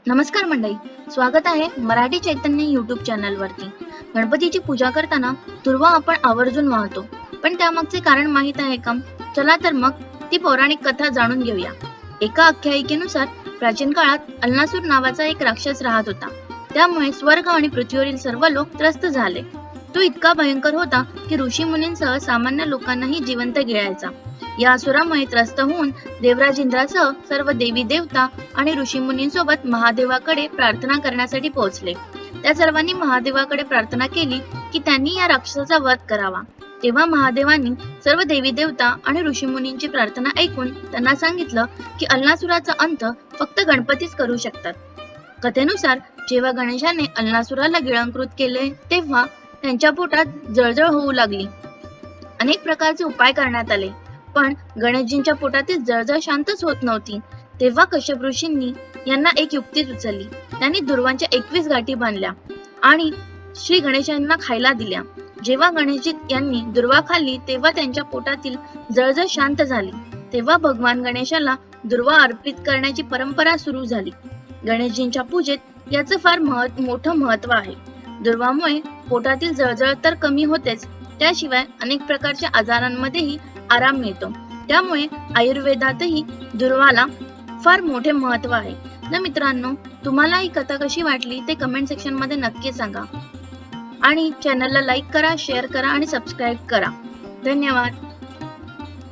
नमस्कार मंडळी, स्वागत आहे मराठी चैतन्य YouTube चॅनल वरती। गणपतीची पूजा करताना दुर्वा आपण आवर्जून वाहतो, पण त्यामागचे कारण माहित आहे का? चला तर मग ती पौराणिक कथा जाणून घेऊया। एका आख्यायिकेनुसार प्राचीन काळात अल्लासूर नावाचा एक राक्षस राहत होता। त्यामुळे स्वर्ग आणि पृथ्वीवरील सर्व लोक त्रस्त झाले। तो इतका भयंकर होता की ऋषी मुनींसह सामान्य लोकांनाही जिवंत गिळायचा। या असुरामुळे त्रस्त होऊन देवराज इंद्रासह सर्व देवी देवता आणि ऋषी मुनींसोबत महादेवाकडे प्रार्थना करण्यासाठी पोहोचले। त्या सर्वांनी महादेवाकडे प्रार्थना केली की त्यांनी या राक्षसाचा वध करावा। तेव्हा महादेवांनी सर्व देवी देवता आणि ऋषी मुनींची प्रार्थना ऐकून त्यांना सांगितलं की अल्लासुराचा अंत फक्त गणपतीच करू शकतात। कथेनुसार जेव्हा गणेशाने अल्लासुराला गिळंकृत केले तेव्हा त्यांच्या पोटात जळजळ होऊ लागली। अनेक प्रकारचे उपाय करण्यात आले, पण गणेशजींच्या पोटातील जळजळ शांतच होत नव्हती। तेव्हा कश्यप ऋषींनी यांना एक युक्ती सुचवली। त्यांनी दुर्वांच्या 21 गाठी बांधल्या आणि श्री गणेशांना खायला दिल्या। जेव्हा गणेशजी यांनी दुर्वा खाल्ली तेव्हा त्यांच्या पोटातील जळजळ शांत झाली। तेव्हा भगवान गणेशाला दुर्वा अर्पित करण्याची परंपरा सुरू झाली। गणेशजींच्या पूजेत याचं फार मोठं महत्त्व आहे। दुर्वामुळे पोटातील जळजळ तर कमी होतेच, त्याशिवाय अनेक प्रकारच्या आजारांमध्येही आराम मिळतो। त्यामुळे आयुर्वेदातही दुर्वाला फार मोठे महत्त्व आहे। तर मित्रांनो, तुम्हाला ही कथा कशी वाटली ते कमेंट सेक्शन मध्ये नक्की सांगा आणि चॅनलला लाईक करा, शेअर करा आणि सबस्क्राईब करा। धन्यवाद।